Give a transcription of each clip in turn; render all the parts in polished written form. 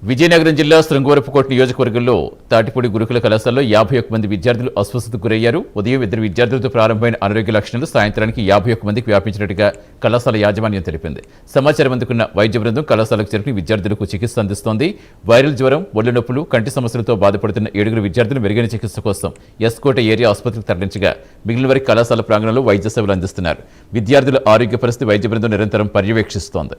విజయనగరం జిల్లా శృంగవరపుకోట నియోజకవర్గంలో తాటిపూడి గురుకుల కళాశాలలో 51 మంది విద్యార్థులు అస్వస్థతకు గురయ్యారు. ఉదయం 2 విద్యార్థులతో ప్రారంభమైన అనారోగ్య లక్షణాలు సాయంత్రానికి 51 మందికి వ్యాపించినట్టుగా కళాశాల యాజమాన్యం తెలిపింది. సమాచారం అందుకున్న వైద్య బృందం కళాశాలకు చేరుకుని విద్యార్థులకు చికిత్స అందిస్తోంది. వైరల్ జ్వరం, ఒళ్ళు నొప్పులు, కంటి సమస్యలతో బాధపడుతున్న 7 విద్యార్థులు మెరుగైన చికిత్స కోసం ఎస్కోట ఏరియా ఆసుపత్రికి తరలించగా మిగిలిన వారికి కళాశాల ప్రాంగణంలో వైద్య సేవలు అందిస్తున్నారు. విద్యార్థుల ఆరోగ్య పరిస్థితి వైద్య బృందం నిరంతరం పర్యవేక్షిస్తోంది.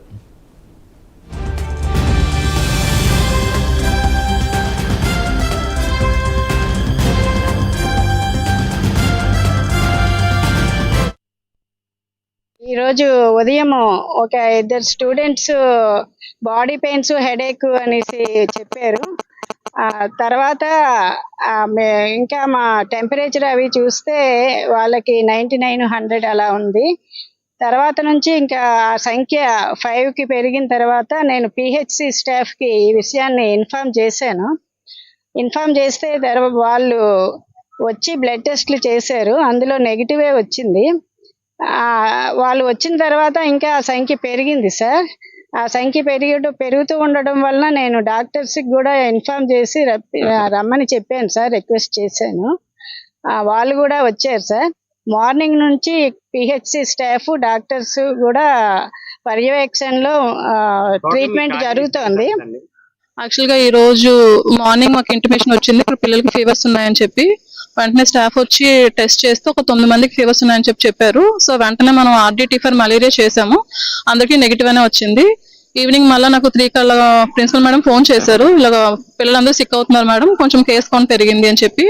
ఈరోజు ఉదయం ఒక 2 స్టూడెంట్స్ బాడీ పెయిన్స్, హెడేక్ అనేసి చెప్పారు. తర్వాత ఇంకా మా టెంపరేచర్ అవి చూస్తే వాళ్ళకి 99, 100 అలా ఉంది. తర్వాత నుంచి ఇంకా ఆ సంఖ్య 5కి పెరిగిన తర్వాత నేను పిహెచ్సి స్టాఫ్కి ఈ విషయాన్ని ఇన్ఫార్మ్ చేశాను. ఇన్ఫార్మ్ చేస్తే వాళ్ళు వచ్చి బ్లడ్ టెస్ట్లు చేశారు. అందులో నెగిటివే వచ్చింది. వాళ్ళు వచ్చిన తర్వాత ఇంకా ఆ సంఖ్య పెరిగింది సార్. ఆ సంఖ్య పెరుగుతూ ఉండడం వలన నేను డాక్టర్స్కి కూడా ఇన్ఫార్మ్ చేసి రమ్మని చెప్పాను సార్, రిక్వెస్ట్ చేశాను. వాళ్ళు కూడా వచ్చారు సార్. మార్నింగ్ నుంచి పిహెచ్సి స్టాఫ్, డాక్టర్స్ కూడా పర్యవేక్షణలో ట్రీట్మెంట్ జరుగుతోంది. యాక్చువల్గా ఈ రోజు మార్నింగ్ మాకు ఇంటిమేషన్ వచ్చింది, ఇప్పుడు పిల్లలకి ఫీవర్స్ ఉన్నాయని చెప్పి. వెంటనే స్టాఫ్ వచ్చి టెస్ట్ చేస్తే ఒక 9 మందికి ఫీవర్స్ ఉన్నాయని చెప్పారు. సో వెంటనే మనం RDT ఫర్ మలేరియా చేసాము, అందరికీ నెగిటివ్ అనే వచ్చింది. ఈవినింగ్ మళ్ళీ నాకు 3 కల్లా ప్రిన్సిపల్ మేడం ఫోన్ చేశారు, ఇలాగ పిల్లలందరూ సిక్ అవుతున్నారు మేడం, కొంచెం కేస్ కౌంట్ పెరిగింది అని చెప్పి.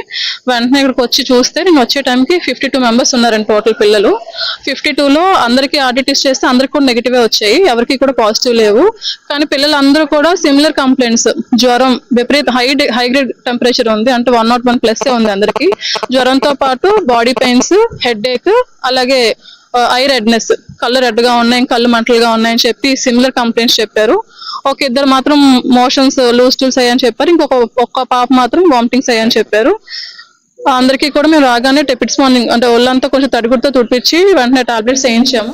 వెంటనే ఇక్కడికి వచ్చి చూస్తే నేను వచ్చే టైంకి 52 మెంబర్స్ ఉన్నారండి టోటల్ పిల్లలు. 52లో అందరికీ RDT చేస్తే అందరికి కూడా నెగిటివే వచ్చాయి, ఎవరికి కూడా పాజిటివ్ లేవు. కానీ పిల్లలందరూ కూడా సిమిలర్ కంప్లైంట్స్, జ్వరం, విపరీత హై గ్రేడ్ టెంపరేచర్ ఉంది, అంటే 101+ ఉంది అందరికి. జ్వరంతో పాటు బాడీ పెయిన్స్, హెడేక్, అలాగే ఐ రెడ్నెస్, కళ్ళు రెడ్ గా ఉన్నాయి, కళ్ళు మంటలుగా ఉన్నాయని చెప్పి సిమిలర్ కంప్లైంట్స్ చెప్పారు. ఒక 2 మాత్రం మోషన్స్ లూజ్ స్టూల్స్ అయ్యని చెప్పారు, ఒక్క పాప మాత్రం వామిటింగ్స్ అయ్యని చెప్పారు. అందరికీ కూడా మేము రాగానే టెపిట్స్ మార్నింగ్ అంటే ఒళ్ళంతా కొంచెం తడిగుడ్తో తుడిపించి వెంటనే టాబ్లెట్స్ వేయించాము.